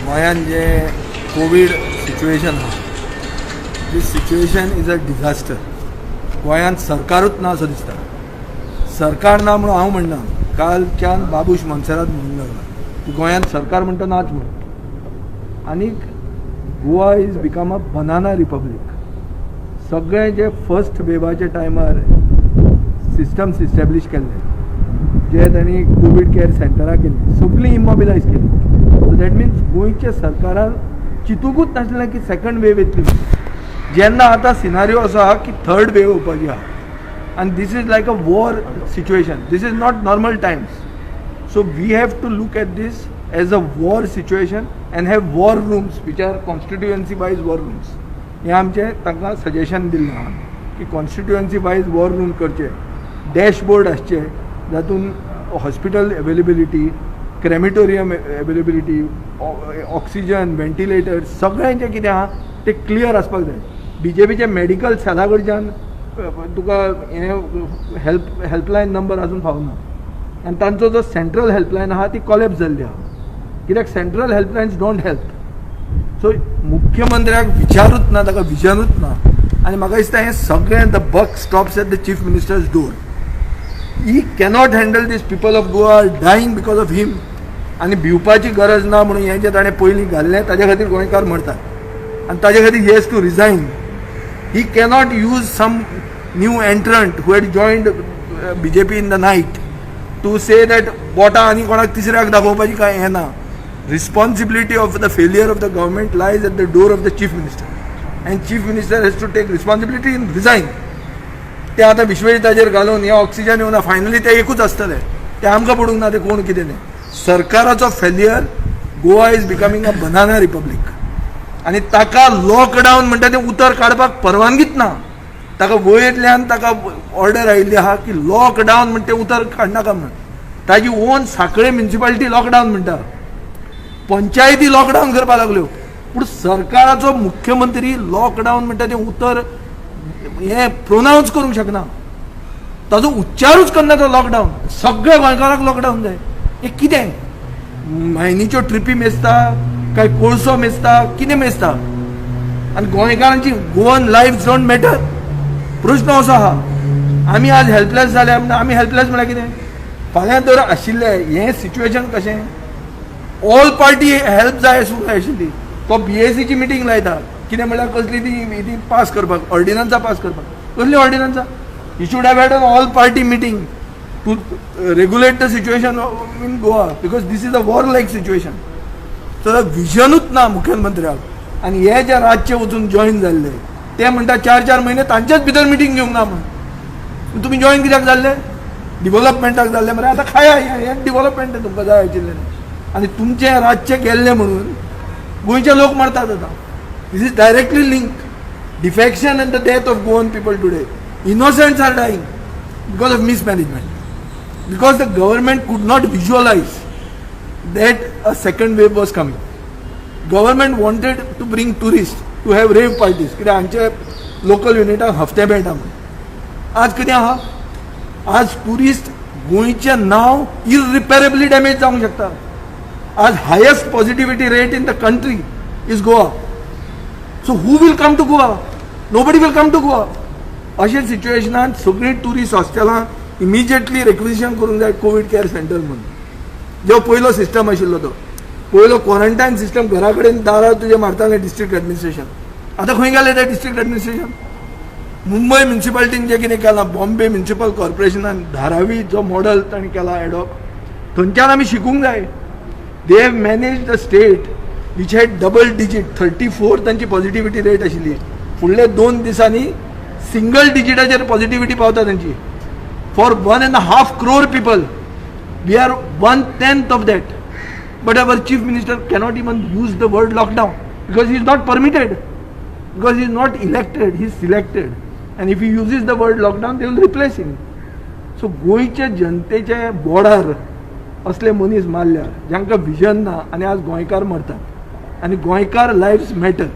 गोंयांत जे Covid situation आहा, दिस सिच्युएशन इज अ डिझास्टर. गोंयांत सरकारूच ना असो दिसता. सरकार ना म्हणून हांव म्हणना, कालच्यान बाबूश मोन्सेरात म्हणूंक लागला की गोंयांत सरकार म्हणटा नाच म्हणून. आनीक Goa is become a banana republic. सगळे जे फर्स्ट वेवाच्या टायमार सिस्टम्स इस्टॅब्लीश केल्ले, जे तांणी कोवीड केअर सेंटरां केल्ली, सगळीं इमोबिलायज केली. सो दॅट मिन्स गोंयच्या सरकारान चिंतूंकूच नासलें की सेकंड वेव येतली म्हणून. जेन्ना आतां सिनारियो असो आहा की थर्ड वेव येवपाची आहा, and this is like a war situation. This is not normal times. So we have to look at this as a war situation and have war rooms which are constituency wise war rooms. हे आमचे तांकां suggestion दिल्लें आहा की constituency wise war room करचे, dashboard आसचे जातून hospital availability, crematorium availability, oxygen, ventilator सगळें जें कितें आहा तें क्लियर आसपाक जाय. BJPचे मेडिकल सेला कडच्यान तुका हे हेल्पलायन नंबर अजून पावना, आनी तांचो जो सेंट्रल हेल्पलायन आहा ती कॉलेप्स जाल्ली आहा, कित्याक सेंट्रल हेल्पलायन्स डोंट हेल्प. सो मुख्यमंत्र्याक विचारूच ना, ताका विजनूच ना. आनी म्हाका दिसता हें सगळें the buck stops at the chief minister's door. He cannot handle these people of Goa are dying because of him. आनी भिवपाची गरज ना म्हणून हें जें ताणें पयलीं घाल्लें ताजे खातीर गोंयकार मरतात, आनी ताजे खातीर he has to resign. He cannot use some new entrant who had joined BJP in the night to say that बोटा आनी कोणाक तिसऱ्याक दाखोवपाची काय हें ना. Responsibility of the failure of the government lies at the door of the chief minister, and chief minister has to take responsibility and resign. ते आतां विश्वजिताचेर घालून हे ऑक्सिजन येवना, फायनली ते एकूच आसतले, ते आमकां पडूंक ना ते कोण कितें तें. सरकाराचो failure. Goa is becoming a banana republic. आनी ताका लॉकडावन म्हणटा तें उतर काडपाक परवानगीच ना. ताका वयतल्यान ताका ऑर्डर आयिल्ली आहा की लॉकडावन म्हणटा तें उतर काडनाका म्हणून. ताजी ओन सांखळे म्युनिसिपालिटी लॉकडावन म्हणटा, पंचायती लॉकडावन करपाक लागल्यो. पूण सरकाराचो मुख्यमंत्री लॉकडावन म्हणटा तें उतर हें प्रोनावन्स करूंक शकना. ताजो उच्चारूच करना तो लॉकडावन. सगळ्या गोंयकारांक लॉकडावन जाय. हें कितें? म्हयन्याच्यो ट्रिपी मेजता काय कोळसो मेजता, कितें मेजता? आनी गोंयकारांची गोवन लायफ डोंट मॅटर. प्रश्न असो आहा. आमी आज हेल्पलेस जाले, आमी हेल्पलेस म्हळ्यार कितें? फाल्यां तर आशिल्लें हें सिच्युएशन कशें? ऑल पार्टी हेल्प जाय आशिल्ली. तो BACची मिटींग लायता, कितें म्हळ्यार कसली ती पास करपाक, ऑर्डिनन्सां पास करपाक. कसली ऑर्डिनन्सां? He should have had an all party meeting to regulate the situation in Goa, because this is a war like situation. तर विजनूच ना मुख्यमंत्र्याक. आनी हे जे राज्य वचून जॉईन जाल्ले ते म्हणटा 4-4 म्हयने तांचेच भितर मिटींग घेवंक ना म्हणून. तुमी जॉईन कित्याक जाल्ले? डिव्हलपमेंटाक जाल्ले मरे. आतां खाया, हें डिव्हलपमेंट तुमकां जाय आशिल्लें. आनी तुमचे राज्य गेल्ले म्हणून गोंयचे लोक मरतात आतां. This is directly link. Defection and the death of Goan people today. Innocents are dying because of mismanagement, because the government could not visualise that a second wave was coming. Government wanted to bring tourists to have rave parties. कित्याक हांचे local युनिटाक हफ्ते मेळटा म्हणून. आज कितें आहा? आज tourist गोंयचें नांव इरिपेरेबली डॅमेज जावंक शकता. आज highest positivity rate in the country is Goa. So who will come to Goa? Nobody will come to Goa. अशे सिच्युएशनांत सगळीं टुरिस्ट हॉस्टेलां इमिजिएटली रिक्विजिशन करूंक जाय कोवीड केअर सेंटर म्हणून. जो पयलो सिस्टम आशिल्लो तो पयलो क्वॉरंटायन सिस्टम घरा कडेन दारार तुजे मारतालें डिस्ट्रिक्ट एडमिनिस्ट्रेशन. आतां खंय गेलें तें डिस्ट्रिक्ट एडमिनिस्ट्रेशन? मुंबय म्युनिसिपालिटीन जें कितें केलां, बॉम्बे म्युनिसिपल कॉर्पोरेशनान धारावी जो मॉडल तांणी केला एडॉप्ट, थंयच्यान आमी शिकूंक जाय. They have manage the state which had double digit 34 तांची पॉझिटिव्हिटी रेट आशिल्ली. फुडले 2 दिसांनी सिंगल डिजिटाचेर पॉझिटिव्हिटी पावता तांची. For 1.5 crore people. We are 1/10 of that. But our chief minister cannot even use the word lockdown because he is not permitted, because he is not elected, he is selected. And if he uses the word lockdown, they will replace him. So गोंयचे जनतेचे बोर्डार असले मनीस मारल्यार जांकां vision ना, आनी आज गोंयकार मरतात, आनी गोंयकार लायफ्स मॅटर.